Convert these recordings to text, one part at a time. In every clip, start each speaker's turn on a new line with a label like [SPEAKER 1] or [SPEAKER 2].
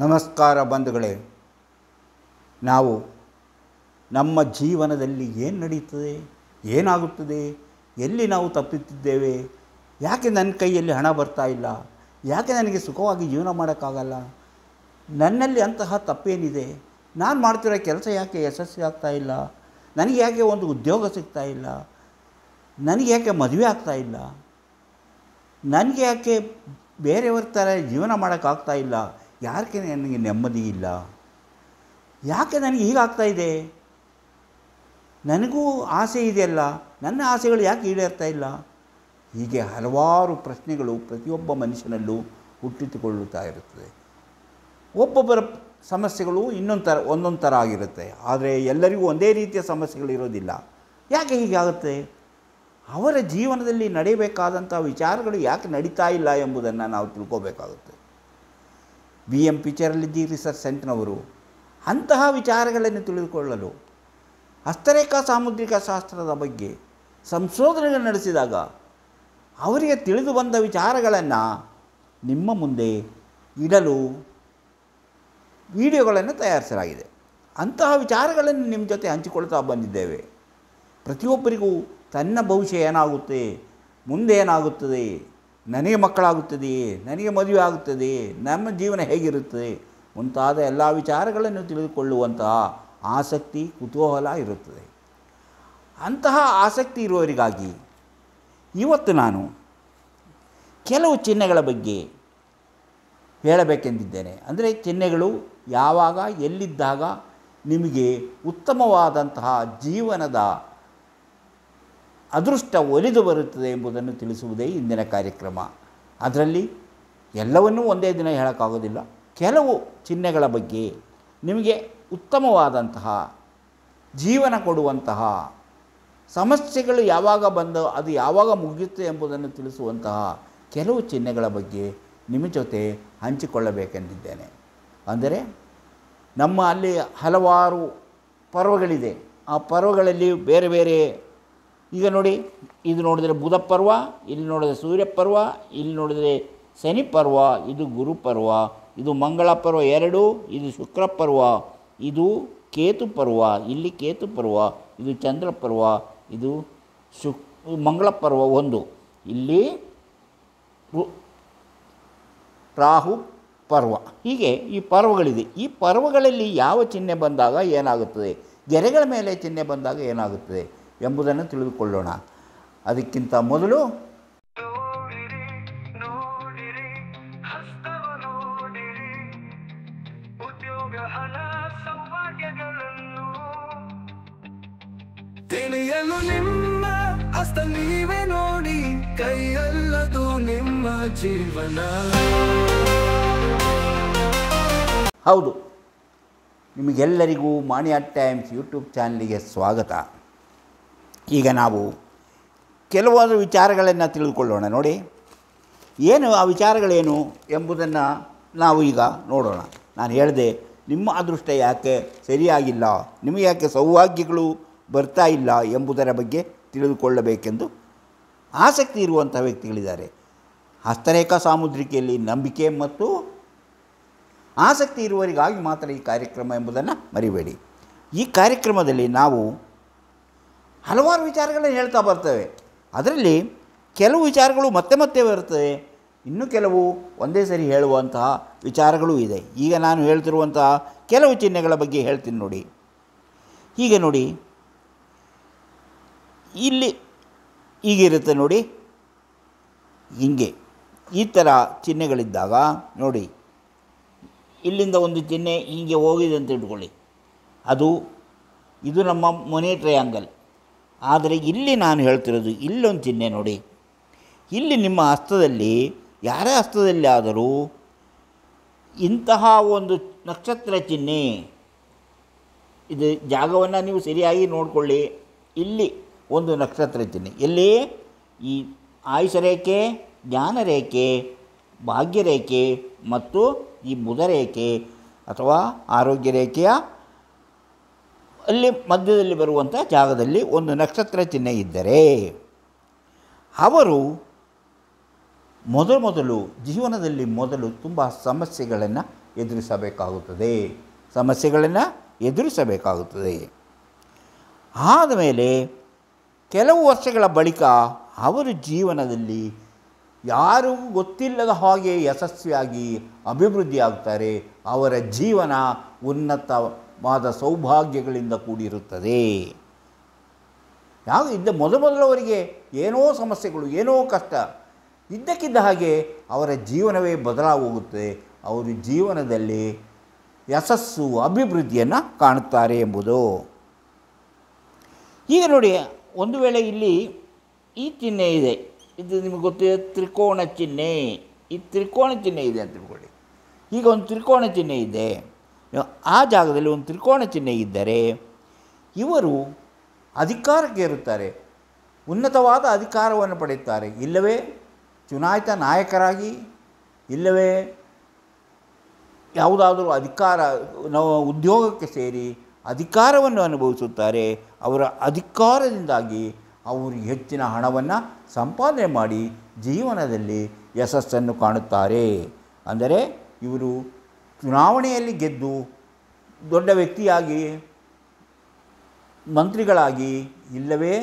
[SPEAKER 1] ನಮಸ್ಕಾರ ಬಂಧುಗಳೇ. ನಾವು ನಮ್ಮ ಜೀವನದಲ್ಲಿ ಏನು ನಡೀತದೆ, ಏನಾಗುತ್ತದೆ, ಎಲ್ಲಿ ನಾವು ತಪ್ಪುತ್ತಿದ್ದೇವೆ, ಯಾಕೆ ನನ್ನ ಕೈಯಲ್ಲಿ ಹಣ ಬರ್ತಾ ಇಲ್ಲ, ಯಾಕೆ ನನಗೆ ಸುಖವಾಗಿ ಜೀವನ ಮಾಡೋಕ್ಕಾಗಲ್ಲ, ನನ್ನಲ್ಲಿ ಅಂತಹ ತಪ್ಪೇನಿದೆ, ನಾನು ಮಾಡ್ತಿರೋ ಕೆಲಸ ಯಾಕೆ ಯಶಸ್ವಿ ಆಗ್ತಾ ಇಲ್ಲ, ನನಗೆ ಯಾಕೆ ಒಂದು ಉದ್ಯೋಗ ಸಿಗ್ತಾ ಇಲ್ಲ, ನನಗೆ ಯಾಕೆ ಮದುವೆ ಆಗ್ತಾ ಇಲ್ಲ, ನನಗೆ ಯಾಕೆ ಬೇರೆಯವ್ರ ಥರ ಜೀವನ ಮಾಡೋಕ್ಕಾಗ್ತಾ ಇಲ್ಲ, ಯಾಕೆ ನನಗೆ ನೆಮ್ಮದಿ ಇಲ್ಲ, ಯಾಕೆ ನನಗೆ ಹೀಗಾಗ್ತಾಯಿದೆ, ನನಗೂ ಆಸೆ ಇದೆಯಲ್ಲ, ನನ್ನ ಆಸೆಗಳು ಯಾಕೆ ಈಡೇರ್ತಾ ಇಲ್ಲ, ಹೀಗೆ ಹಲವಾರು ಪ್ರಶ್ನೆಗಳು ಪ್ರತಿಯೊಬ್ಬ ಮನುಷ್ಯನಲ್ಲೂ ಹುಟ್ಟಿಕೊಳ್ಳುತ್ತಾ ಇರುತ್ತದೆ. ಒಬ್ಬೊಬ್ಬರ ಸಮಸ್ಯೆಗಳು ಒಂದೊಂದು ಥರ ಆಗಿರುತ್ತೆ. ಆದರೆ ಎಲ್ಲರಿಗೂ ಒಂದೇ ರೀತಿಯ ಸಮಸ್ಯೆಗಳಿರೋದಿಲ್ಲ. ಯಾಕೆ ಹೀಗಾಗುತ್ತೆ, ಅವರ ಜೀವನದಲ್ಲಿ ನಡೆಯಬೇಕಾದಂಥ ವಿಚಾರಗಳು ಯಾಕೆ ನಡೀತಾ ಇಲ್ಲ ಎಂಬುದನ್ನು ನಾವು ತಿಳ್ಕೋಬೇಕಾಗುತ್ತೆ. BM ರಿಸರ್ಚ್ ಸೆಂಟರ್ನವರು ಅಂತಹ ವಿಚಾರಗಳನ್ನು ತಿಳಿದುಕೊಳ್ಳಲು ಹಸ್ತರೇಖಾ ಸಾಮುದ್ರಿಕ ಶಾಸ್ತ್ರದ ಬಗ್ಗೆ ಸಂಶೋಧನೆ ನಡೆಸಿದಾಗ ಅವರಿಗೆ ತಿಳಿದು ಬಂದ ವಿಚಾರಗಳನ್ನು ನಿಮ್ಮ ಮುಂದೆ ಇಡಲು ವಿಡಿಯೋಗಳನ್ನು ತಯಾರಿಸಲಾಗಿದೆ. ಅಂತಹ ವಿಚಾರಗಳನ್ನು ನಿಮ್ಮ ಜೊತೆ ಹಂಚಿಕೊಳ್ತಾ ಬಂದಿದ್ದೇವೆ. ಪ್ರತಿಯೊಬ್ಬರಿಗೂ ತನ್ನ ಭವಿಷ್ಯ ಏನಾಗುತ್ತೆ, ಮುಂದೆ ಏನಾಗುತ್ತದೆ, ನನಗೆ ಮಕ್ಕಳಾಗುತ್ತದೆಯೇ, ನನಗೆ ಮದುವೆ ಆಗುತ್ತದೆಯೇ, ನಮ್ಮ ಜೀವನ ಹೇಗಿರುತ್ತದೆ ಮುಂತಾದ ಎಲ್ಲ ವಿಚಾರಗಳನ್ನು ತಿಳಿದುಕೊಳ್ಳುವಂತಹ ಆಸಕ್ತಿ, ಕುತೂಹಲ ಇರುತ್ತದೆ. ಅಂತಹ ಆಸಕ್ತಿ ಇರುವವರಿಗಾಗಿ ಇವತ್ತು ನಾನು ಕೆಲವು ಚಿಹ್ನೆಗಳ ಬಗ್ಗೆ ಹೇಳಬೇಕೆಂದಿದ್ದೇನೆ. ಅಂದರೆ ಚಿಹ್ನೆಗಳು ಯಾವಾಗ ಎಲ್ಲಿದ್ದಾಗ ನಿಮಗೆ ಉತ್ತಮವಾದಂತಹ ಜೀವನದ ಅದೃಷ್ಟ ಒಲಿದು ಬರುತ್ತದೆ ಎಂಬುದನ್ನು ತಿಳಿಸುವುದೇ ಇಂದಿನ ಕಾರ್ಯಕ್ರಮ. ಅದರಲ್ಲಿ ಎಲ್ಲವನ್ನೂ ಒಂದೇ ದಿನ ಹೇಳೋಕ್ಕಾಗೋದಿಲ್ಲ. ಕೆಲವು ಚಿಹ್ನೆಗಳ ಬಗ್ಗೆ ನಿಮಗೆ ಉತ್ತಮವಾದಂತಹ ಜೀವನ ಕೊಡುವಂತಹ, ಸಮಸ್ಯೆಗಳು ಯಾವಾಗ ಬಂದು ಅದು ಯಾವಾಗ ಮುಗಿಯುತ್ತೆ ಎಂಬುದನ್ನು ತಿಳಿಸುವಂತಹ ಕೆಲವು ಚಿಹ್ನೆಗಳ ಬಗ್ಗೆ ನಿಮ್ಮ ಜೊತೆ ಹಂಚಿಕೊಳ್ಳಬೇಕೆಂದಿದ್ದೇನೆ. ಅಂದರೆ ನಮ್ಮ ಅಲ್ಲಿ ಹಲವಾರು ಪರ್ವಗಳಿದೆ. ಆ ಪರ್ವಗಳಲ್ಲಿ ಬೇರೆ ಬೇರೆ, ಈಗ ನೋಡಿ, ಇದು ನೋಡಿದರೆ ಬುಧ ಪರ್ವ, ಇಲ್ಲಿ ನೋಡಿದರೆ ಸೂರ್ಯ ಪರ್ವ, ಇಲ್ಲಿ ನೋಡಿದರೆ ಶನಿ ಪರ್ವ, ಇದು ಗುರು ಪರ್ವ, ಇದು ಮಂಗಳ ಪರ್ವ 2, ಇದು ಶುಕ್ರ ಪರ್ವ, ಇದು ಕೇತು ಪರ್ವ, ಇಲ್ಲಿ ಕೇತು ಪರ್ವ, ಇದು ಚಂದ್ರ ಪರ್ವ, ಇದು ಮಂಗಳ ಪರ್ವ 1, ಇಲ್ಲಿ ರಾಹು ಪರ್ವ. ಹೀಗೆ ಈ ಪರ್ವಗಳಿದೆ. ಈ ಪರ್ವಗಳಲ್ಲಿ ಯಾವ ಚಿಹ್ನೆ ಬಂದಾಗ ಏನಾಗುತ್ತದೆ, ಗೆರೆಗಳ ಮೇಲೆ ಚಿಹ್ನೆ ಬಂದಾಗ ಏನಾಗುತ್ತದೆ ಎಂಬುದನ್ನು ತಿಳಿದುಕೊಳ್ಳೋಣ. ಅದಕ್ಕಿಂತ ಮೊದಲು
[SPEAKER 2] ತಿಳಿಯಲು ನಿಮ್ಮ ಹಸ್ತ ನೀವೇ ನೋಡಿ, ಕೈಯಲ್ಲದು ನಿಮ್ಮ ಜೀವನ.
[SPEAKER 1] ಹೌದು, ನಿಮಗೆಲ್ಲರಿಗೂ ಮಾಣಿಯಾ ಟೈಮ್ಸ್ ಯೂಟ್ಯೂಬ್ ಚಾನಲಿಗೆ ಸ್ವಾಗತ. ಈಗ ನಾವು ಕೆಲವಾರು ವಿಚಾರಗಳನ್ನು ತಿಳಿದುಕೊಳ್ಳೋಣ. ನೋಡಿ, ಏನು ಆ ವಿಚಾರಗಳೇನು ಎಂಬುದನ್ನು ನಾವು ಈಗ ನೋಡೋಣ. ನಾನು ಹೇಳಿದೆ, ನಿಮ್ಮ ಅದೃಷ್ಟ ಯಾಕೆ ಸರಿಯಾಗಿಲ್ಲ, ನಿಮಗೆ ಯಾಕೆ ಸೌಭಾಗ್ಯಗಳು ಬರ್ತಾ ಇಲ್ಲ ಎಂಬುದರ ಬಗ್ಗೆ ತಿಳಿದುಕೊಳ್ಳಬೇಕೆಂದು ಆಸಕ್ತಿ ಇರುವಂಥ ವ್ಯಕ್ತಿಗಳಿದ್ದಾರೆ. ಹಸ್ತರೇಖಾ ಸಾಮುದ್ರಿಕೆಯಲ್ಲಿ ನಂಬಿಕೆ ಮತ್ತು ಆಸಕ್ತಿ ಇರುವವರಿಗಾಗಿ ಮಾತ್ರ ಈ ಕಾರ್ಯಕ್ರಮ ಎಂಬುದನ್ನು ಮರಿಬೇಡಿ. ಈ ಕಾರ್ಯಕ್ರಮದಲ್ಲಿ ನಾವು ಹಲವಾರು ವಿಚಾರಗಳನ್ನು ಹೇಳ್ತಾ ಬರ್ತೇವೆ. ಅದರಲ್ಲಿ ಕೆಲವು ವಿಚಾರಗಳು ಮತ್ತೆ ಮತ್ತೆ ಬರ್ತವೆ, ಇನ್ನು ಕೆಲವು ಒಂದೇ ಸರಿ ಹೇಳುವಂತಹ ವಿಚಾರಗಳೂ ಇದೆ. ಈಗ ನಾನು ಹೇಳ್ತಿರುವಂತಹ ಕೆಲವು ಚಿಹ್ನೆಗಳ ಬಗ್ಗೆ ಹೇಳ್ತೀನಿ ನೋಡಿ. ಹೀಗೆ ನೋಡಿ, ಇಲ್ಲಿ ಹೀಗಿರುತ್ತೆ ನೋಡಿ, ಹೀಗೆ ಈ ಥರ ಚಿಹ್ನೆಗಳಿದ್ದಾಗ ನೋಡಿ, ಇಲ್ಲಿಂದ ಒಂದು ಚಿಹ್ನೆ ಹೀಗೆ ಹೋಗಿದೆ ಅಂತ ಇಟ್ಕೊಳ್ಳಿ, ಇದು ನಮ್ಮ ಮೊನೆ ಟ್ರಯಾಂಗಲ್. ಆದರೆ ಇಲ್ಲಿ ನಾನು ಹೇಳ್ತಿರೋದು ಇಲ್ಲೊಂದು ಚಿಹ್ನೆ ನೋಡಿ, ಇಲ್ಲಿ ನಿಮ್ಮ ಹಸ್ತದಲ್ಲಿ, ಯಾರೇ ಹಸ್ತದಲ್ಲಿ ಆದರೂ ಇಂತಹ ಒಂದು ನಕ್ಷತ್ರ ಚಿಹ್ನೆ, ಇದು ಜಾಗವನ್ನು ನೀವು ಸರಿಯಾಗಿ ನೋಡಿಕೊಳ್ಳಿ. ಇಲ್ಲಿ ಒಂದು ನಕ್ಷತ್ರ ಚಿಹ್ನೆ, ಎಲ್ಲಿ ಈ ಆಯುಷ ರೇಖೆ, ಜ್ಞಾನ ರೇಖೆ, ಭಾಗ್ಯರೇಖೆ ಮತ್ತು ಈ ಬುಧ ರೇಖೆ ಅಥವಾ ಆರೋಗ್ಯ ರೇಖೆಯ ಅಲ್ಲಿ ಮಧ್ಯದಲ್ಲಿ ಬರುವಂಥ ಜಾಗದಲ್ಲಿ ಒಂದು ನಕ್ಷತ್ರ ಚಿಹ್ನೆ ಇದ್ದರೆ ಅವರು ಮೊದಲು ಜೀವನದಲ್ಲಿ ತುಂಬ ಸಮಸ್ಯೆಗಳನ್ನು ಎದುರಿಸಬೇಕಾಗುತ್ತದೆ. ಆದಮೇಲೆ ಕೆಲವು ವರ್ಷಗಳ ಬಳಿಕ ಅವರ ಜೀವನದಲ್ಲಿ ಯಾರಿಗೂ ಗೊತ್ತಿಲ್ಲದ ಹಾಗೆ ಯಶಸ್ವಿಯಾಗಿ ಅಭಿವೃದ್ಧಿಯಾಗ್ತಾರೆ. ಅವರ ಜೀವನ ಉನ್ನತವಾದ ಸೌಭಾಗ್ಯಗಳಿಂದ ಕೂಡಿರುತ್ತದೆ. ಮೊದಲವರಿಗೆ ಏನೋ ಸಮಸ್ಯೆಗಳು, ಏನೋ ಕಷ್ಟ ಇದ್ದಕ್ಕಿದ್ದ ಹಾಗೆ ಅವರ ಜೀವನವೇ ಬದಲಾಗೋಗುತ್ತೆ. ಅವರು ಜೀವನದಲ್ಲಿ ಯಶಸ್ಸು, ಅಭಿವೃದ್ಧಿಯನ್ನು ಕಾಣುತ್ತಾರೆ ಎಂಬುದು. ಈಗ ನೋಡಿ, ಒಂದು ವೇಳೆ ಇಲ್ಲಿ ಈ ಚಿಹ್ನೆ ಇದೆ, ಇದು ನಿಮಗೆ ಗೊತ್ತಿದೆ, ತ್ರಿಕೋಣ ಚಿಹ್ನೆ. ಈ ತ್ರಿಕೋಣ ಚಿಹ್ನೆ ಇದೆ ಅಂತ ತಿಳ್ಕೊಳ್ಳಿ. ಈಗ ಒಂದು ತ್ರಿಕೋಣ ಚಿಹ್ನೆ ಇದೆ, ಆ ಜಾಗದಲ್ಲಿ ಒಂದು ತ್ರಿಕೋಣ ಚಿಹ್ನೆ ಇದ್ದರೆ ಇವರು ಅಧಿಕಾರಕ್ಕೆ ಇರುತ್ತಾರೆ, ಉನ್ನತವಾದ ಅಧಿಕಾರವನ್ನು ಪಡೆಯುತ್ತಾರೆ. ಇಲ್ಲವೇ ಚುನಾಯಿತ ನಾಯಕರಾಗಿ, ಇಲ್ಲವೇ ಯಾವುದಾದರೂ ಉದ್ಯೋಗಕ್ಕೆ ಸೇರಿ ಅಧಿಕಾರವನ್ನು ಅನುಭವಿಸುತ್ತಾರೆ. ಅವರ ಅಧಿಕಾರದಿಂದಾಗಿ ಅವರು ಹೆಚ್ಚಿನ ಹಣವನ್ನು ಸಂಪಾದನೆ ಮಾಡಿ ಜೀವನದಲ್ಲಿ ಯಶಸ್ಸನ್ನು ಕಾಣುತ್ತಾರೆ. ಅಂದರೆ ಇವರು ಚುನಾವಣೆಯಲ್ಲಿ ಗೆದ್ದು ದೊಡ್ಡ ವ್ಯಕ್ತಿಯಾಗಿ, ಮಂತ್ರಿಗಳಾಗಿ, ಇಲ್ಲವೇ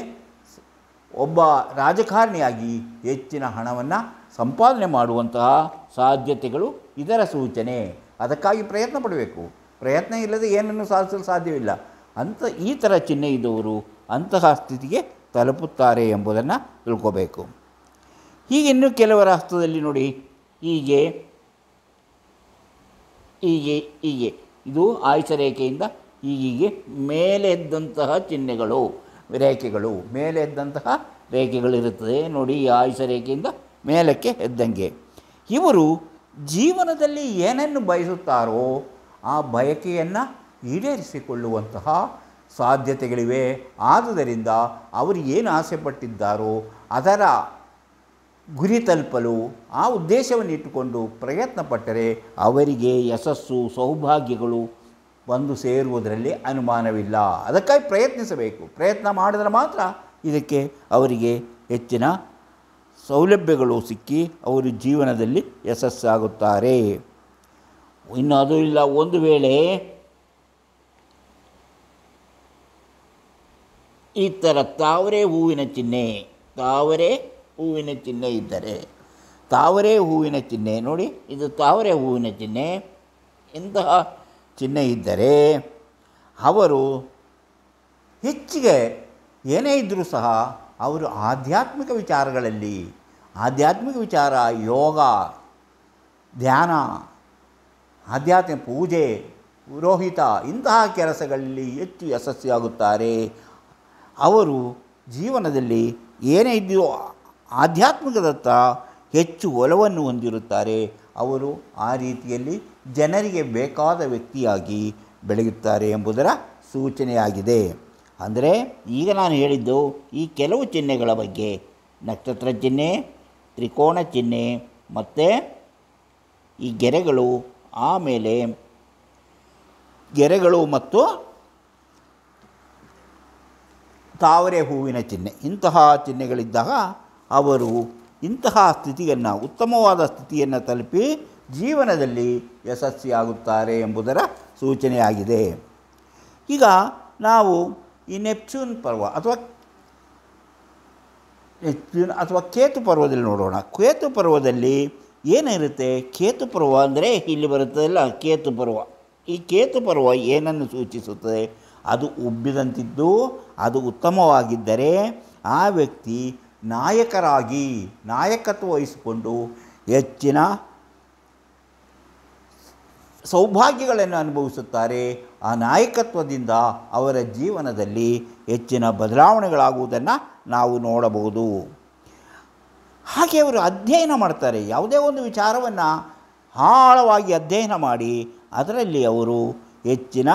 [SPEAKER 1] ಒಬ್ಬ ರಾಜಕಾರಣಿಯಾಗಿ ಹೆಚ್ಚಿನ ಹಣವನ್ನು ಸಂಪಾದನೆ ಮಾಡುವಂತಹ ಸಾಧ್ಯತೆಗಳು ಇದರ ಸೂಚನೆ. ಅದಕ್ಕಾಗಿ ಪ್ರಯತ್ನ ಪಡಬೇಕು. ಪ್ರಯತ್ನ ಇಲ್ಲದೆ ಏನನ್ನು ಸಾಧಿಸಲು ಸಾಧ್ಯವಿಲ್ಲ. ಈ ಥರ ಚಿಹ್ನೆ ಇದ್ದವರು ಅಂತಹ ಸ್ಥಿತಿಗೆ ತಲುಪುತ್ತಾರೆ ಎಂಬುದನ್ನು ತಿಳ್ಕೋಬೇಕು. ಹೀಗೆ ಇನ್ನೂ ಕೆಲವರ ಹಸ್ತದಲ್ಲಿ ನೋಡಿ, ಹೀಗೆ ಇದು ಆಯುಷ ರೇಖೆಯಿಂದ ಹೀಗೆ ಮೇಲೆದ್ದಂತಹ ಚಿಹ್ನೆಗಳು, ಮೇಲೆದ್ದಂತಹ ರೇಖೆಗಳಿರುತ್ತದೆ ನೋಡಿ. ಈ ಆಯುಷ ರೇಖೆಯಿಂದ ಮೇಲಕ್ಕೆ ಎದ್ದಂಗೆ ಇವರು ಜೀವನದಲ್ಲಿ ಏನನ್ನು ಬಯಸುತ್ತಾರೋ ಆ ಬಯಕೆಯನ್ನು ಈಡೇರಿಸಿಕೊಳ್ಳುವಂತಹ ಸಾಧ್ಯತೆಗಳಿವೆ. ಆದುದರಿಂದ ಅವರು ಏನು ಆಸೆ ಪಟ್ಟಿದ್ದಾರೋ ಅದರ ಗುರಿ ತಲುಪಲು ಆ ಉದ್ದೇಶವನ್ನು ಇಟ್ಟುಕೊಂಡು ಪ್ರಯತ್ನ ಪಟ್ಟರೆ ಅವರಿಗೆ ಯಶಸ್ಸು, ಸೌಭಾಗ್ಯಗಳು ಬಂದು ಸೇರುವುದರಲ್ಲಿ ಅನುಮಾನವಿಲ್ಲ. ಅದಕ್ಕಾಗಿ ಪ್ರಯತ್ನಿಸಬೇಕು. ಪ್ರಯತ್ನ ಮಾಡಿದರೆ ಮಾತ್ರ ಇದಕ್ಕೆ ಅವರಿಗೆ ಹೆಚ್ಚಿನ ಸೌಲಭ್ಯಗಳು ಸಿಕ್ಕಿ ಅವರು ಜೀವನದಲ್ಲಿ ಯಶಸ್ಸಾಗುತ್ತಾರೆ. ಇನ್ನು ಅದು ಇಲ್ಲ, ಒಂದು ವೇಳೆ ಈ ಥರ ತಾವರೆ ಹೂವಿನ ಚಿಹ್ನೆ ಇದ್ದರೆ, ತಾವರೆ ಹೂವಿನ ಚಿಹ್ನೆ ನೋಡಿ, ಇದು ತಾವರೆ ಹೂವಿನ ಚಿಹ್ನೆ, ಇಂತಹ ಚಿಹ್ನೆ ಇದ್ದರೆ ಅವರು ಹೆಚ್ಚಿಗೆ ಏನೇ ಇದ್ದರೂ ಸಹ ಅವರು ಆಧ್ಯಾತ್ಮಿಕ ವಿಚಾರ, ಯೋಗ, ಧ್ಯಾನ, ಆಧ್ಯಾತ್ಮಿಕ ಪೂಜೆ, ಪುರೋಹಿತ ಇಂತಹ ಕೆಲಸಗಳಲ್ಲಿ ಹೆಚ್ಚು ಯಶಸ್ವಿಯಾಗುತ್ತಾರೆ. ಅವರು ಜೀವನದಲ್ಲಿ ಏನೇ ಇದ್ದರೂ ಆಧ್ಯಾತ್ಮಿಕದತ್ತ ಹೆಚ್ಚು ಒಲವನ್ನು ಹೊಂದಿರುತ್ತಾರೆ. ಅವರು ಆ ರೀತಿಯಲ್ಲಿ ಜನರಿಗೆ ಬೇಕಾದ ವ್ಯಕ್ತಿಯಾಗಿ ಬೆಳೆಯುತ್ತಾರೆ ಎಂಬುದರ ಸೂಚನೆಯಾಗಿದೆ. ಅಂದರೆ ಈಗ ನಾನು ಹೇಳಿದ್ದು ಈ ಕೆಲವು ಚಿಹ್ನೆಗಳ ಬಗ್ಗೆ, ನಕ್ಷತ್ರ ಚಿಹ್ನೆ, ತ್ರಿಕೋಣ ಚಿಹ್ನೆ ಮತ್ತು ಈ ಗೆರೆಗಳು ಮತ್ತು ತಾವರೆ ಹೂವಿನ ಚಿಹ್ನೆ, ಇಂತಹ ಚಿಹ್ನೆಗಳಿದ್ದಾಗ ಅವರು ಇಂತಹ ಸ್ಥಿತಿಯನ್ನು, ಉತ್ತಮವಾದ ಸ್ಥಿತಿಯನ್ನು ತಲುಪಿ ಜೀವನದಲ್ಲಿ ಯಶಸ್ವಿಯಾಗುತ್ತಾರೆ ಎಂಬುದರ ಸೂಚನೆಯಾಗಿದೆ. ಈಗ ನಾವು ಈ ನೆಪ್ಚೂನ್ ಪರ್ವ ಅಥವಾ ಕೇತು ಪರ್ವದಲ್ಲಿ ನೋಡೋಣ. ಕೇತು ಪರ್ವದಲ್ಲಿ ಏನಿರುತ್ತೆ? ಕೇತು ಪರ್ವ ಅಂದರೆ ಇಲ್ಲಿ ಬರುತ್ತದಲ್ಲ ಕೇತು ಪರ್ವ. ಈ ಕೇತು ಪರ್ವ ಏನನ್ನು ಸೂಚಿಸುತ್ತದೆ? ಅದು ಉಬ್ಬಿದಂತಿದ್ದು ಅದು ಉತ್ತಮವಾಗಿದ್ದರೆ ಆ ವ್ಯಕ್ತಿ ನಾಯಕತ್ವ ವಹಿಸಿಕೊಂಡು ಹೆಚ್ಚಿನ ಸೌಭಾಗ್ಯಗಳನ್ನು ಅನುಭವಿಸುತ್ತಾರೆ. ಆ ನಾಯಕತ್ವದಿಂದ ಅವರ ಜೀವನದಲ್ಲಿ ಹೆಚ್ಚಿನ ಬದಲಾವಣೆಗಳಾಗುವುದನ್ನು ನಾವು ನೋಡಬಹುದು. ಹಾಗೆ ಅವರು ಅಧ್ಯಯನ ಮಾಡ್ತಾರೆ. ಯಾವುದೇ ಒಂದು ವಿಚಾರವನ್ನು ಆಳವಾಗಿ ಅಧ್ಯಯನ ಮಾಡಿ ಅದರಲ್ಲಿ ಅವರು ಹೆಚ್ಚಿನ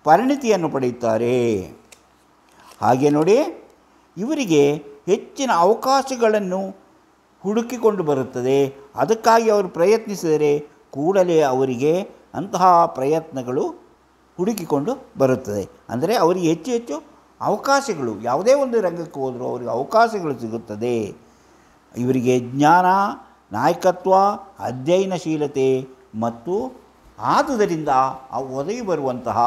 [SPEAKER 1] ಪರಿಣಿತಿಯನ್ನು ಪಡೆಯುತ್ತಾರೆ. ಹಾಗೆ ನೋಡಿ, ಇವರಿಗೆ ಹೆಚ್ಚಿನ ಅವಕಾಶಗಳನ್ನು ಹುಡುಕಿಕೊಂಡು ಬರುತ್ತದೆ. ಅದಕ್ಕಾಗಿ ಅವರು ಪ್ರಯತ್ನಿಸಿದರೆ ಕೂಡಲೇ ಅವರಿಗೆ ಅಂತಹ ಪ್ರಯತ್ನಗಳು ಹುಡುಕಿಕೊಂಡು ಬರುತ್ತದೆ. ಅಂದರೆ ಅವರಿಗೆ ಹೆಚ್ಚು ಅವಕಾಶಗಳು, ಯಾವುದೇ ಒಂದು ರಂಗಕ್ಕೆ ಹೋದರೂ ಅವರಿಗೆ ಅವಕಾಶಗಳು ಸಿಗುತ್ತದೆ. ಇವರಿಗೆ ಜ್ಞಾನ, ನಾಯಕತ್ವ, ಅಧ್ಯಯನಶೀಲತೆ ಮತ್ತು ಆದುದರಿಂದ ಒದಗಿ ಬರುವಂತಹ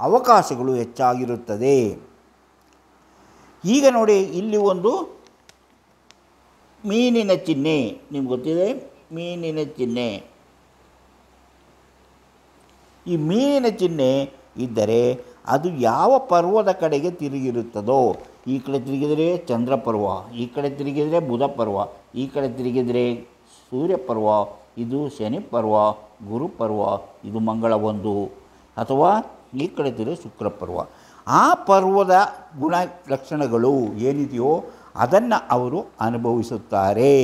[SPEAKER 1] ಅವಕಾಶಗಳು ಹೆಚ್ಚಾಗಿರುತ್ತದೆ. ಈಗ ನೋಡಿ, ಇಲ್ಲಿ ಒಂದು ಮೀನಿನ ಚಿಹ್ನೆ ನಿಮ್ಗೆ ಗೊತ್ತಿದೆ, ಮೀನಿನ ಚಿಹ್ನೆ. ಈ ಮೀನಿನ ಚಿಹ್ನೆ ಇದ್ದರೆ ಅದು ಯಾವ ಪರ್ವದ ಕಡೆಗೆ ತಿರುಗಿರುತ್ತದೋ, ಈ ಕಡೆ ತಿರುಗಿದರೆ ಚಂದ್ರ ಪರ್ವ, ಈ ಕಡೆ ತಿರುಗಿದರೆ ಬುಧ ಪರ್ವ, ಈ ಕಡೆ ತಿರುಗಿದರೆ ಸೂರ್ಯ ಪರ್ವ, ಇದು ಶನಿ ಪರ್ವ, ಗುರು ಪರ್ವ, ಇದು ಮಂಗಳ ಒಂದು, ಅಥವಾ ಈ ಕಡೆ ತಿರುಗಿ ಶುಕ್ರ ಪರ್ವ. ಆ ಪರ್ವದ ಗುಣ ಲಕ್ಷಣಗಳು ಏನಿದೆಯೋ ಅದನ್ನು ಅವರು ಅನುಭವಿಸುತ್ತಾರೆ.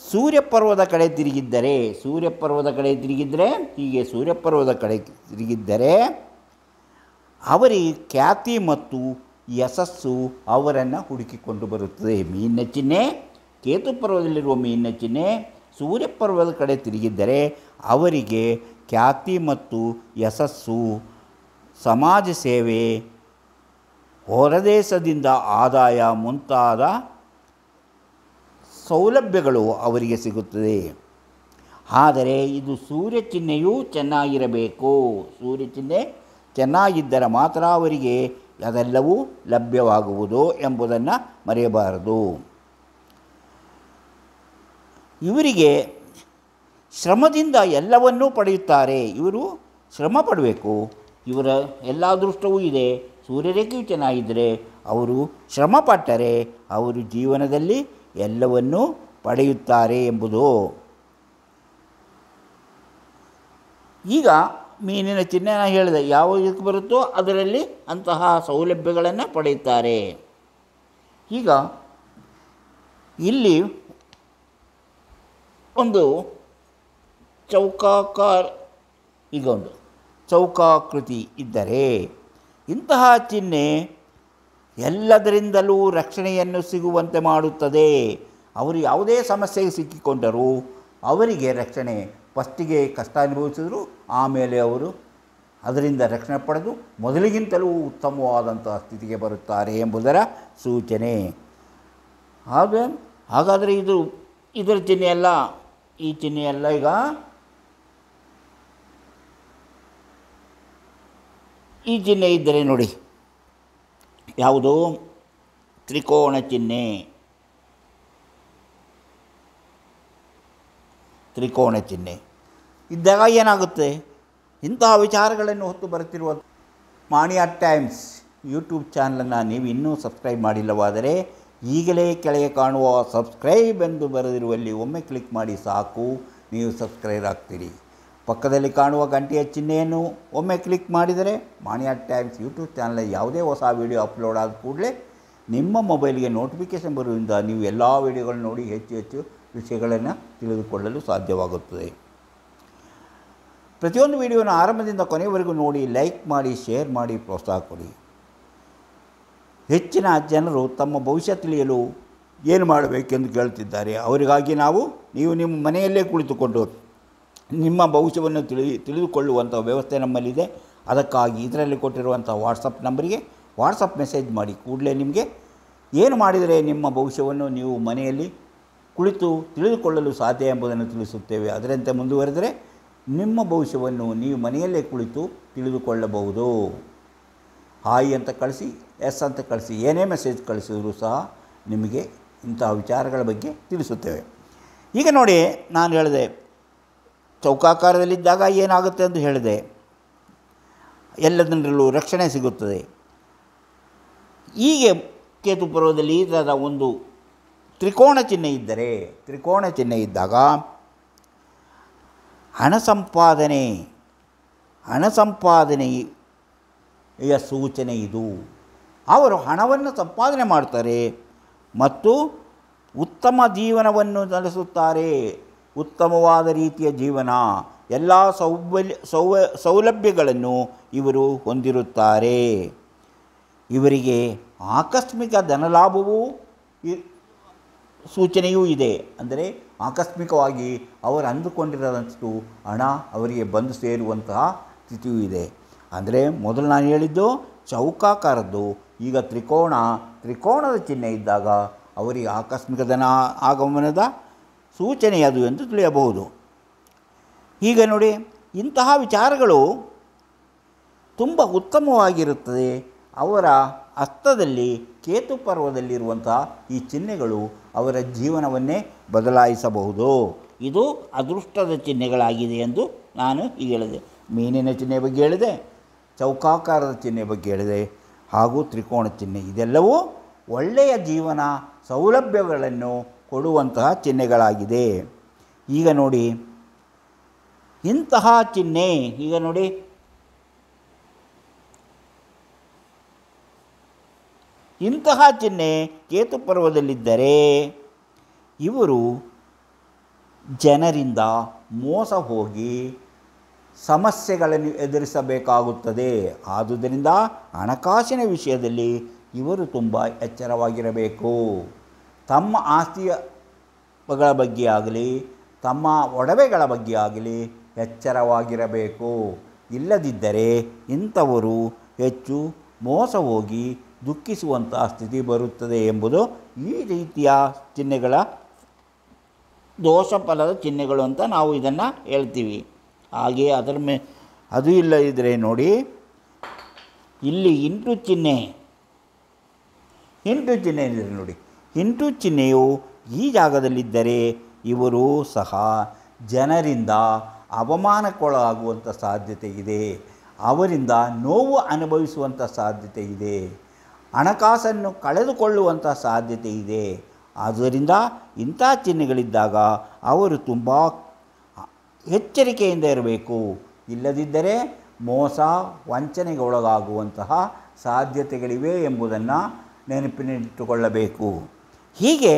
[SPEAKER 1] ಸೂರ್ಯಪರ್ವದ ಕಡೆ ತಿರುಗಿದ್ದರೆ, ಸೂರ್ಯಪರ್ವದ ಕಡೆ ತಿರುಗಿದರೆ, ಹೀಗೆ ಸೂರ್ಯಪರ್ವದ ಕಡೆ ತಿರುಗಿದ್ದರೆ ಅವರಿಗೆ ಖ್ಯಾತಿ ಮತ್ತು ಯಶಸ್ಸು ಅವರನ್ನು ಹುಡುಕಿಕೊಂಡು ಬರುತ್ತದೆ. ಮೀನಿನ ಚಿಹ್ನೆ, ಕೇತು ಪರ್ವದಲ್ಲಿರುವ ಮೀನಿನ ಚಿಹ್ನೆ ಸೂರ್ಯಪರ್ವದ ಕಡೆ ತಿರುಗಿದ್ದರೆ ಅವರಿಗೆ ಖ್ಯಾತಿ ಮತ್ತು ಯಶಸ್ಸು, ಸಮಾಜ ಸೇವೆ, ಹೊರದೇಶದಿಂದ ಆದಾಯ ಮುಂತಾದ ಸೌಲಭ್ಯಗಳು ಅವರಿಗೆ ಸಿಗುತ್ತದೆ. ಆದರೆ ಇದು ಸೂರ್ಯ ಚಿಹ್ನೆಯೂ ಚೆನ್ನಾಗಿರಬೇಕು. ಸೂರ್ಯ ಚಿಹ್ನೆ ಚೆನ್ನಾಗಿದ್ದರೆ ಮಾತ್ರ ಅವರಿಗೆ ಅದೆಲ್ಲವೂ ಲಭ್ಯವಾಗುವುದು ಎಂಬುದನ್ನು ಮರೆಯಬಾರದು. ಇವರಿಗೆ ಶ್ರಮದಿಂದ ಎಲ್ಲವನ್ನೂ ಪಡೆಯುತ್ತಾರೆ. ಇವರು ಶ್ರಮ ಪಡಬೇಕು. ಇವರ ಎಲ್ಲ ಅದೃಷ್ಟವೂ ಇದೆ. ಸೂರ್ಯರೇಖೆಯು ಚೆನ್ನಾಗಿದ್ದರೆ ಅವರು ಶ್ರಮ ಪಟ್ಟರೆ ಅವರು ಜೀವನದಲ್ಲಿ ಎಲ್ಲವನ್ನೂ ಪಡೆಯುತ್ತಾರೆ ಎಂಬುದು. ಈಗ ಮೀನಿನ ಚಿಹ್ನೆ ನಾನು ಹೇಳಿದೆ, ಯಾವ ಇದಕ್ಕೆ ಬರುತ್ತೋ ಅದರಲ್ಲಿ ಅಂತಹ ಸೌಲಭ್ಯಗಳನ್ನು ಪಡೆಯುತ್ತಾರೆ. ಈಗ ಇಲ್ಲಿ ಒಂದು ಈಗ ಒಂದು ಚೌಕಾಕೃತಿ ಇದ್ದರೆ ಇಂತಹ ಚಿಹ್ನೆ ಎಲ್ಲದರಿಂದಲೂ ರಕ್ಷಣೆಯನ್ನು ಸಿಗುವಂತೆ ಮಾಡುತ್ತದೆ. ಅವರು ಯಾವುದೇ ಸಮಸ್ಯೆಗೆ ಸಿಕ್ಕಿಕೊಂಡರೂ ಅವರಿಗೆ ರಕ್ಷಣೆ, ಫಸ್ಟಿಗೆ ಕಷ್ಟ ಅನುಭವಿಸಿದ್ರು, ಆಮೇಲೆ ಅವರು ಅದರಿಂದ ರಕ್ಷಣೆ ಪಡೆದು ಮೊದಲಿಗಿಂತಲೂ ಉತ್ತಮವಾದಂತಹ ಸ್ಥಿತಿಗೆ ಬರುತ್ತಾರೆ ಎಂಬುದರ ಸೂಚನೆ. ಹಾಗಾದರೆ ಇದರ ಚಿಹ್ನೆ ಅಲ್ಲ, ಈ ಚಿಹ್ನೆ ಅಲ್ಲ. ಈಗ ಈ ಚಿಹ್ನೆ ಇದ್ದರೆ ನೋಡಿ, ಯಾವುದು? ತ್ರಿಕೋಣ ಚಿಹ್ನೆ. ತ್ರಿಕೋಣ ಚಿಹ್ನೆ ಇದ್ದಾಗ ಏನಾಗುತ್ತೆ? ಇಂತಹ ವಿಚಾರಗಳನ್ನು ಹೊತ್ತು ಬರುತ್ತಿರುವ ಮಾಣಿಯಾ ಟೈಮ್ಸ್ ಯೂಟ್ಯೂಬ್ ಚಾನಲನ್ನು ನೀವು ಇನ್ನೂ ಸಬ್ಸ್ಕ್ರೈಬ್ ಮಾಡಿಲ್ಲವಾದರೆ ಈಗಲೇ ಕೆಳಗೆ ಕಾಣುವ ಸಬ್ಸ್ಕ್ರೈಬ್ ಎಂದು ಬರೆದಿರುವಲ್ಲಿ ಒಮ್ಮೆ ಕ್ಲಿಕ್ ಮಾಡಿ ಸಾಕು, ನೀವು ಸಬ್ಸ್ಕ್ರೈಬ್ ಆಗ್ತೀರಿ. ಪಕ್ಕದಲ್ಲಿ ಕಾಣುವ ಗಂಟೆಯ ಚಿಹ್ನೆಯನ್ನು ಒಮ್ಮೆ ಕ್ಲಿಕ್ ಮಾಡಿದರೆ ಮಾಣಿಯಾ ಟೈಮ್ಸ್ ಯೂಟ್ಯೂಬ್ ಚಾನಲ್ ಯಾವುದೇ ಹೊಸ ವೀಡಿಯೋ ಅಪ್ಲೋಡ್ ಆದ ಕೂಡಲೇ ನಿಮ್ಮ ಮೊಬೈಲ್ಗೆ ನೋಟಿಫಿಕೇಷನ್ ಬರುವುದರಿಂದ ನೀವು ಎಲ್ಲ ವೀಡಿಯೋಗಳನ್ನು ನೋಡಿ ಹೆಚ್ಚು ಹೆಚ್ಚು ವಿಷಯಗಳನ್ನು ತಿಳಿದುಕೊಳ್ಳಲು ಸಾಧ್ಯವಾಗುತ್ತದೆ. ಪ್ರತಿಯೊಂದು ವಿಡಿಯೋನ ಆರಂಭದಿಂದ ಕೊನೆಯವರೆಗೂ ನೋಡಿ, ಲೈಕ್ ಮಾಡಿ, ಶೇರ್ ಮಾಡಿ, ಪ್ರೋತ್ಸಾಹ ಕೊಡಿ. ಹೆಚ್ಚಿನ ಜನರು ತಮ್ಮ ಭವಿಷ್ಯ ತಿಳಿಯಲು ಏನು ಮಾಡಬೇಕೆಂದು ಕೇಳ್ತಿದ್ದಾರೆ. ಅವರಿಗಾಗಿ ನೀವು ನಿಮ್ಮ ಮನೆಯಲ್ಲೇ ಕುಳಿತುಕೊಂಡು ನಿಮ್ಮ ಭವಿಷ್ಯವನ್ನು ತಿಳಿದುಕೊಳ್ಳುವಂಥ ವ್ಯವಸ್ಥೆ ನಮ್ಮಲ್ಲಿದೆ. ಅದಕ್ಕಾಗಿ ಇದರಲ್ಲಿ ಕೊಟ್ಟಿರುವಂಥ ವಾಟ್ಸಪ್ ನಂಬರಿಗೆ ವಾಟ್ಸಪ್ ಮೆಸೇಜ್ ಮಾಡಿ ಕೂಡಲೇ ನಿಮಗೆ ಏನು ಮಾಡಿದರೆ ನಿಮ್ಮ ಭವಿಷ್ಯವನ್ನು ನೀವು ಮನೆಯಲ್ಲಿ ಕುಳಿತು ತಿಳಿದುಕೊಳ್ಳಲು ಸಾಧ್ಯ ಎಂಬುದನ್ನು ತಿಳಿಸುತ್ತೇವೆ. ಅದರಂತೆ ಮುಂದುವರೆದರೆ ನಿಮ್ಮ ಭವಿಷ್ಯವನ್ನು ನೀವು ಮನೆಯಲ್ಲೇ ಕುಳಿತು ತಿಳಿದುಕೊಳ್ಳಬಹುದು. ಹಾಯ್ ಅಂತ ಕಳಿಸಿ, ಎಸ್ ಅಂತ ಕಳಿಸಿ, ಏನೇ ಮೆಸೇಜ್ ಕಳಿಸಿದರೂ ಸಹ ನಿಮಗೆ ಇಂತಹ ವಿಚಾರಗಳ ಬಗ್ಗೆ ತಿಳಿಸುತ್ತೇವೆ. ಈಗ ನೋಡಿ, ನಾನು ಹೇಳಿದೆ ಚೌಕಾಕಾರದಲ್ಲಿದ್ದಾಗ ಏನಾಗುತ್ತೆ ಅಂತ ಹೇಳಿದೆ, ಎಲ್ಲದರಲ್ಲೂ ರಕ್ಷಣೆ ಸಿಗುತ್ತದೆ. ಹೀಗೆ ಕೇತು ಪರ್ವದಲ್ಲಿ ಈ ಥರದ ಒಂದು ತ್ರಿಕೋಣ ಚಿಹ್ನೆ ಇದ್ದಾಗ ಹಣ ಸಂಪಾದನೆಯ ಸೂಚನೆ ಇದು. ಅವರು ಹಣವನ್ನು ಸಂಪಾದನೆ ಮಾಡ್ತಾರೆ ಮತ್ತು ಉತ್ತಮ ಜೀವನವನ್ನು ನಡೆಸುತ್ತಾರೆ. ಉತ್ತಮವಾದ ರೀತಿಯ ಜೀವನ, ಎಲ್ಲ ಸೌಲಭ್ಯಗಳನ್ನು ಇವರು ಹೊಂದಿರುತ್ತಾರೆ. ಇವರಿಗೆ ಆಕಸ್ಮಿಕ ಧನಲಾಭವೂ ಸೂಚನೆಯೂ ಇದೆ. ಅಂದರೆ ಆಕಸ್ಮಿಕವಾಗಿ ಅವರು ಅಂದುಕೊಂಡಿರೋದಷ್ಟು ಹಣ ಅವರಿಗೆ ಬಂದು ಸೇರುವಂತಹ ಸ್ಥಿತಿಯೂ ಇದೆ. ಅಂದರೆ ಮೊದಲು ನಾನು ಹೇಳಿದ್ದು ಚೌಕಾಕಾರದ್ದು, ಈಗ ತ್ರಿಕೋಣದ ಚಿಹ್ನೆ ಇದ್ದಾಗ ಅವರಿಗೆ ಆಕಸ್ಮಿಕ ಧನ ಆಗಮನದ ಸೂಚನೆಯದು ಎಂದು ತಿಳಿಯಬಹುದು. ಈಗ ನೋಡಿ, ಇಂತಹ ವಿಚಾರಗಳು ತುಂಬ ಉತ್ತಮವಾಗಿರುತ್ತದೆ. ಅವರ ಹಸ್ತದಲ್ಲಿ ಕೇತು ಪರ್ವದಲ್ಲಿರುವಂತಹ ಈ ಚಿಹ್ನೆಗಳು ಅವರ ಜೀವನವನ್ನೇ ಬದಲಾಯಿಸಬಹುದು. ಇದು ಅದೃಷ್ಟದ ಚಿಹ್ನೆಗಳಾಗಿದೆ ಎಂದು ನಾನು ಈಗ ಹೇಳಿದೆ. ಮೀನಿನ ಚಿಹ್ನೆ ಬಗ್ಗೆ ಹೇಳಿದೆ, ಚೌಕಾಕಾರದ ಚಿಹ್ನೆ ಬಗ್ಗೆ ಹೇಳಿದೆ, ಹಾಗೂ ತ್ರಿಕೋಣ ಚಿಹ್ನೆ. ಇದೆಲ್ಲವೂ ಒಳ್ಳೆಯ ಜೀವನ ಸೌಲಭ್ಯಗಳನ್ನು ಕೊಡುವಂತಹ ಚಿಹ್ನೆಗಳಾಗಿದೆ. ಈಗ ನೋಡಿ, ಇಂತಹ ಚಿಹ್ನೆ, ಈಗ ನೋಡಿ, ಇಂತಹ ಚಿಹ್ನೆ ಕೇತು ಪರ್ವದಲ್ಲಿದ್ದರೆ ಇವರು ಜನರಿಂದ ಮೋಸ ಹೋಗಿ ಸಮಸ್ಯೆಗಳನ್ನು ಎದುರಿಸಬೇಕಾಗುತ್ತದೆ. ಆದುದರಿಂದ ಹಣಕಾಸಿನ ವಿಷಯದಲ್ಲಿ ಇವರು ತುಂಬ ಎಚ್ಚರವಾಗಿರಬೇಕು. ತಮ್ಮ ಆಸ್ತಿಗಳ ಬಗ್ಗೆ ಆಗಲಿ, ತಮ್ಮ ಒಡವೆಗಳ ಬಗ್ಗೆ ಆಗಲಿ ಎಚ್ಚರವಾಗಿರಬೇಕು. ಇಲ್ಲದಿದ್ದರೆ ಇಂಥವರು ಹೆಚ್ಚು ಮೋಸ ಹೋಗಿ ದುಃಖಿಸುವಂತಹ ಸ್ಥಿತಿ ಬರುತ್ತದೆ ಎಂಬುದು ಈ ರೀತಿಯ ಚಿಹ್ನೆಗಳ ದೋಷ ಫಲದ ಚಿಹ್ನೆಗಳು ಅಂತ ನಾವು ಇದನ್ನು ಹೇಳ್ತೀವಿ. ಹಾಗೆ ಅದು ಇಲ್ಲದಿದ್ದರೆ ನೋಡಿ, ಇಲ್ಲಿ ಇಂಟು ಚಿಹ್ನೆ ಇದೆ ನೋಡಿ. ಇಂಟು ಚಿಹ್ನೆಯು ಈ ಜಾಗದಲ್ಲಿದ್ದರೆ ಇವರು ಸಹ ಜನರಿಂದ ಅವಮಾನಕ್ಕೊಳಗಾಗುವಂಥ ಸಾಧ್ಯತೆ ಇದೆ. ಅವರಿಂದ ನೋವು ಅನುಭವಿಸುವಂಥ ಸಾಧ್ಯತೆ ಇದೆ. ಹಣಕಾಸನ್ನು ಕಳೆದುಕೊಳ್ಳುವಂಥ ಸಾಧ್ಯತೆ ಇದೆ. ಆದ್ದರಿಂದ ಇಂಥ ಚಿಹ್ನೆಗಳಿದ್ದಾಗ ಅವರು ತುಂಬ ಎಚ್ಚರಿಕೆಯಿಂದ ಇರಬೇಕು. ಇಲ್ಲದಿದ್ದರೆ ಮೋಸ ವಂಚನೆಗೆ ಒಳಗಾಗುವಂತಹ ಸಾಧ್ಯತೆಗಳಿವೆ ಎಂಬುದನ್ನು ನೆನಪಿನಲ್ಲಿಟ್ಟುಕೊಳ್ಳಬೇಕು. ಹೀಗೆ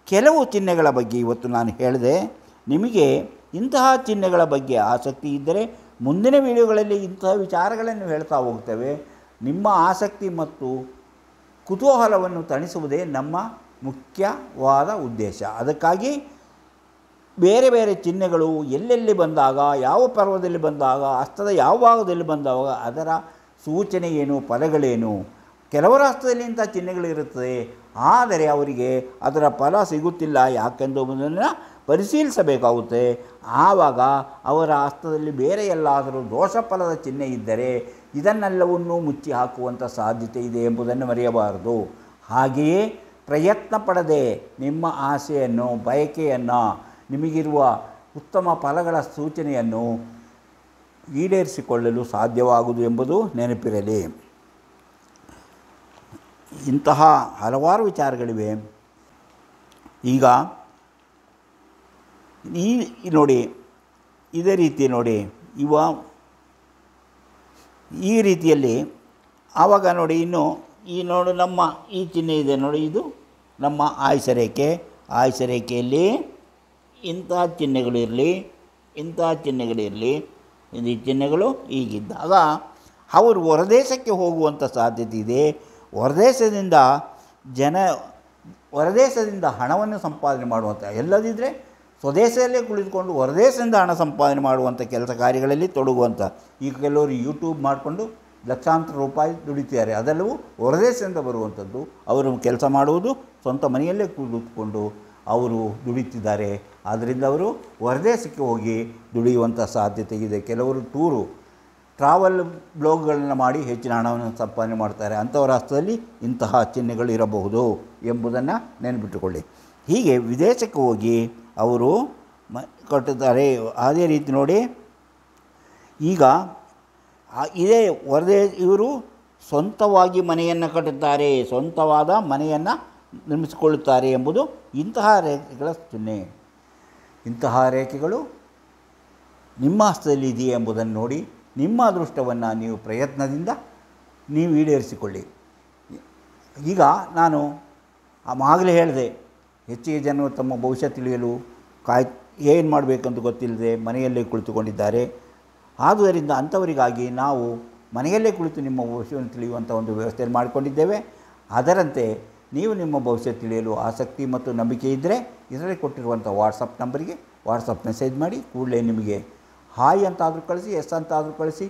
[SPEAKER 1] ಕೆಲವು ಚಿಹ್ನೆಗಳ ಬಗ್ಗೆ ಇವತ್ತು ನಾನು ಹೇಳಿದೆ. ನಿಮಗೆ ಇಂತಹ ಚಿಹ್ನೆಗಳ ಬಗ್ಗೆ ಆಸಕ್ತಿ ಇದ್ದರೆ ಮುಂದಿನ ವಿಡಿಯೋಗಳಲ್ಲಿ ಇಂತಹ ವಿಚಾರಗಳನ್ನು ಹೇಳ್ತಾ ಹೋಗ್ತೇವೆ. ನಿಮ್ಮ ಆಸಕ್ತಿ ಮತ್ತು ಕುತೂಹಲವನ್ನು ತಣಿಸುವುದೇ ನಮ್ಮ ಮುಖ್ಯವಾದ ಉದ್ದೇಶ. ಅದಕ್ಕಾಗಿ ಬೇರೆ ಬೇರೆ ಚಿಹ್ನೆಗಳು ಎಲ್ಲೆಲ್ಲಿ ಬಂದಾಗ, ಯಾವ ಪರ್ವದಲ್ಲಿ ಬಂದಾಗ, ಹಸ್ತದ ಯಾವ ಭಾಗದಲ್ಲಿ ಬಂದಾಗ ಅದರ ಸೂಚನೆ ಏನು, ಫಲಗಳೇನು. ಕೆಲವರ ಹಸ್ತದಲ್ಲಿ ಇಂಥ ಚಿಹ್ನೆಗಳಿರುತ್ತದೆ, ಆದರೆ ಅವರಿಗೆ ಅದರ ಫಲ ಸಿಗುತ್ತಿಲ್ಲ ಯಾಕೆಂಬುದನ್ನು ಪರಿಶೀಲಿಸಬೇಕಾಗುತ್ತೆ. ಆವಾಗ ಅವರ ಹಸ್ತದಲ್ಲಿ ಬೇರೆ ಎಲ್ಲಾದರೂ ದೋಷ ಫಲದ ಚಿಹ್ನೆ ಇದ್ದರೆ ಇದನ್ನೆಲ್ಲವನ್ನೂ ಮುಚ್ಚಿ ಹಾಕುವಂಥ ಸಾಧ್ಯತೆ ಇದೆ ಎಂಬುದನ್ನು ಮರೆಯಬಾರದು. ಹಾಗೆಯೇ ಪ್ರಯತ್ನ ಪಡದೆ ನಿಮ್ಮ ಆಸೆಯನ್ನು, ಬಯಕೆಯನ್ನು, ನಿಮಗಿರುವ ಉತ್ತಮ ಫಲಗಳ ಸೂಚನೆಯನ್ನು ಈಡೇರಿಸಿಕೊಳ್ಳಲು ಸಾಧ್ಯವಾಗುವುದು ಎಂಬುದು ನೆನಪಿರಲಿ. ಇಂತಹ ಹಲವಾರು ವಿಚಾರಗಳಿವೆ. ಈಗ ನೋಡಿ, ಇದೇ ರೀತಿ ನೋಡಿ, ಈ ರೀತಿಯಲ್ಲಿ ಆವಾಗ ನೋಡಿ, ಇನ್ನು ನಮ್ಮ ಈ ಚಿಹ್ನೆ ಇದೆ ನೋಡಿ, ಇದು ನಮ್ಮ ಆಯುಷರೇಖೆ. ಆಯುಷರೇಖೆಯಲ್ಲಿ ಇಂತಹ ಚಿಹ್ನೆಗಳಿರಲಿ, ಈ ಚಿಹ್ನೆಗಳು ಹೀಗಿದ್ದಾಗ ಅವರು ಹೊರದೇಶಕ್ಕೆ ಹೋಗುವಂಥ ಸಾಧ್ಯತೆ ಇದೆ. ಹೊರದೇಶದಿಂದ ಹಣವನ್ನು ಸಂಪಾದನೆ ಮಾಡುವಂಥ, ಎಲ್ಲದಿದ್ದರೆ ಸ್ವದೇಶದಲ್ಲೇ ಕುಳಿತುಕೊಂಡು ಹೊರದೇಶದಿಂದ ಹಣ ಸಂಪಾದನೆ ಮಾಡುವಂಥ ಕೆಲಸ ಕಾರ್ಯಗಳಲ್ಲಿ ತೊಡಗುವಂಥ. ಈಗ ಕೆಲವರು ಯೂಟ್ಯೂಬ್ ಮಾಡಿಕೊಂಡು ಲಕ್ಷಾಂತರ ರೂಪಾಯಿ ದುಡಿತಿದ್ದಾರೆ. ಅದೆಲ್ಲವೂ ಹೊರದೇಶದಿಂದ ಬರುವಂಥದ್ದು. ಅವರು ಕೆಲಸ ಮಾಡುವುದು ಸ್ವಂತ ಮನೆಯಲ್ಲೇ ಕುಳಿತುಕೊಂಡು ಅವರು ದುಡಿತಿದ್ದಾರೆ. ಆದ್ದರಿಂದ ಅವರು ಹೊರದೇಶಕ್ಕೆ ಹೋಗಿ ದುಡಿಯುವಂಥ ಸಾಧ್ಯತೆ ಇದೆ. ಕೆಲವರು ಟ್ರಾವೆಲ್ ಬ್ಲಾಗ್ಗಳನ್ನು ಮಾಡಿ ಹೆಚ್ಚಿನ ಹಣವನ್ನು ಸಂಪಾದನೆ ಮಾಡ್ತಾರೆ. ಅಂಥವರ ಹಸ್ತದಲ್ಲಿ ಇಂತಹ ಚಿಹ್ನೆಗಳು ಇರಬಹುದು ಎಂಬುದನ್ನು ನೆನಪಿಟ್ಟುಕೊಳ್ಳಿ. ಹೀಗೆ ವಿದೇಶಕ್ಕೆ ಹೋಗಿ ಅವರು ಕಟ್ಟುತ್ತಾರೆ. ಅದೇ ರೀತಿ ನೋಡಿ, ಈಗ ಇದೇ ಇವರು ಸ್ವಂತವಾಗಿ ಮನೆಯನ್ನು ಕಟ್ಟುತ್ತಾರೆ, ಸ್ವಂತವಾದ ಮನೆಯನ್ನು ನಿರ್ಮಿಸಿಕೊಳ್ಳುತ್ತಾರೆ ಎಂಬುದು ಇಂತಹ ರೇಖೆಗಳ ಚಿಹ್ನೆ. ಇಂತಹ ರೇಖೆಗಳು ನಿಮ್ಮ ಹಸ್ತದಲ್ಲಿ ಇದೆಯೇ ಎಂಬುದನ್ನು ನೋಡಿ ನಿಮ್ಮ ಅದೃಷ್ಟವನ್ನು ನೀವು ಪ್ರಯತ್ನದಿಂದ ನೀವು ಈಡೇರಿಸಿಕೊಳ್ಳಿ. ಈಗ ನಾನು ಆಗಲೇ ಹೇಳಿದೆ, ಹೆಚ್ಚಿಗೆ ಜನರು ತಮ್ಮ ಭವಿಷ್ಯ ತಿಳಿಯಲು ಏನು ಮಾಡಬೇಕಂತ ಗೊತ್ತಿಲ್ಲದೆ ಮನೆಯಲ್ಲೇ ಕುಳಿತುಕೊಂಡಿದ್ದಾರೆ. ಆದುದರಿಂದ ಅಂಥವರಿಗಾಗಿ ನಾವು ಮನೆಯಲ್ಲೇ ಕುಳಿತು ನಿಮ್ಮ ಭವಿಷ್ಯವನ್ನು ತಿಳಿಯುವಂಥ ಒಂದು ವ್ಯವಸ್ಥೆಯನ್ನು ಮಾಡಿಕೊಂಡಿದ್ದೇವೆ. ಅದರಂತೆ ನೀವು ನಿಮ್ಮ ಭವಿಷ್ಯ ತಿಳಿಯಲು ಆಸಕ್ತಿ ಮತ್ತು ನಂಬಿಕೆ ಇದ್ದರೆ ಇದರಲ್ಲಿ ಕೊಟ್ಟಿರುವಂಥ ವಾಟ್ಸಪ್ ನಂಬರಿಗೆ ವಾಟ್ಸಪ್ ಮೆಸೇಜ್ ಮಾಡಿ ಕೂಡಲೇ ನಿಮಗೆ ಹಾಯ್ ಅಂತಾದರೂ ಕಳಿಸಿ, ಎಸ್ ಅಂತಾದರೂ ಕಳಿಸಿ,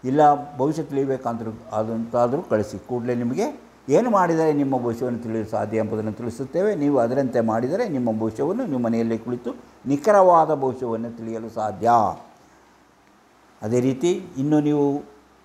[SPEAKER 1] ಇಲ್ಲ ಭವಿಷ್ಯ ತಿಳಿಯಬೇಕಂದ್ರೂ ಅದಂತಾದರೂ ಕಳಿಸಿ. ಕೂಡಲೇ ನಿಮಗೆ ಏನು ಮಾಡಿದರೆ ನಿಮ್ಮ ಭವಿಷ್ಯವನ್ನು ತಿಳಿಯಲು ಸಾಧ್ಯ ಎಂಬುದನ್ನು ತಿಳಿಸುತ್ತೇವೆ. ನೀವು ಅದರಂತೆ ಮಾಡಿದರೆ ನಿಮ್ಮ ಭವಿಷ್ಯವನ್ನು ನಿಮ್ಮ ಮನೆಯಲ್ಲೇ ಕುಳಿತು ನಿಖರವಾದ ಭವಿಷ್ಯವನ್ನು ತಿಳಿಯಲು ಸಾಧ್ಯ. ಅದೇ ರೀತಿ ಇನ್ನೂ ನೀವು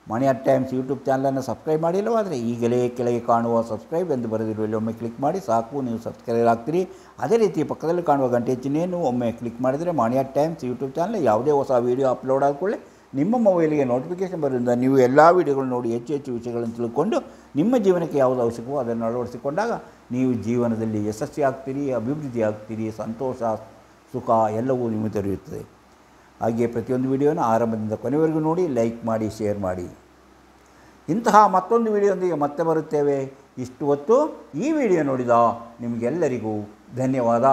[SPEAKER 1] ಮನಿ ಅಟ್ ಟೈಮ್ಸ್ ಯೂಟ್ಯೂಬ್ ಚಾನಲನ್ನು ಸಬ್ಸ್ಕ್ರೈಬ್ ಮಾಡಿಲ್ಲವಾದರೆ ಈಗಲೇ ಕೆಳಗೆ ಕಾಣುವ ಸಬ್ಸ್ಕ್ರೈಬ್ ಎಂದು ಬರೆದಿರುವಲ್ಲಿ ಒಮ್ಮೆ ಕ್ಲಿಕ್ ಮಾಡಿ ಸಾಕು, ನೀವು ಸಬ್ಸ್ಕ್ರೈಬ್ ಆಗ್ತೀರಿ. ಅದೇ ರೀತಿ ಪಕ್ಕದಲ್ಲಿ ಕಾಣುವ ಗಂಟೆ ಚಿಹ್ನೆಯನ್ನು ಒಮ್ಮೆ ಕ್ಲಿಕ್ ಮಾಡಿದರೆ ಮನಿ ಅಟ್ ಟೈಮ್ಸ್ ಯೂಟ್ಯೂಬ್ ಚಾನಲ್ ಯಾವುದೇ ಹೊಸ ವೀಡಿಯೋ ಅಪ್ಲೋಡ್ ಆದಕೊಳ್ಳೆ ನಿಮ್ಮ ಮೊಬೈಲಿಗೆ ನೋಟಿಫಿಕೇಷನ್ ಬರೋದ್ರಿಂದ ನೀವು ಎಲ್ಲ ವೀಡಿಯೋಗಳನ್ನು ನೋಡಿ ಹೆಚ್ಚು ಹೆಚ್ಚು ವಿಷಯಗಳನ್ನು ತಿಳ್ಕೊಂಡು ನಿಮ್ಮ ಜೀವನಕ್ಕೆ ಯಾವುದು ಅವಶ್ಯಕವೋ ಅದನ್ನು ಅಳವಡಿಸಿಕೊಂಡಾಗ ನೀವು ಜೀವನದಲ್ಲಿ ಯಶಸ್ವಿ ಆಗ್ತೀರಿ, ಅಭಿವೃದ್ಧಿ ಆಗ್ತೀರಿ, ಸಂತೋಷ ಸುಖ ಎಲ್ಲವೂ ನಿಮಗೆ ದೊರೆಯುತ್ತದೆ. ಹಾಗೆಯೇ ಪ್ರತಿಯೊಂದು ವಿಡಿಯೋನ ಆರಂಭದಿಂದ ಕೊನೆವರೆಗೂ ನೋಡಿ, ಲೈಕ್ ಮಾಡಿ, ಶೇರ್ ಮಾಡಿ. ಇಂತಹ ಮತ್ತೊಂದು ವಿಡಿಯೋದೊಂದಿಗೆ ಮತ್ತೆ ಬರುತ್ತೇವೆ. ಇಷ್ಟು ಹೊತ್ತು ಈ ವಿಡಿಯೋ ನೋಡಿದ ನಿಮಗೆಲ್ಲರಿಗೂ ಧನ್ಯವಾದ.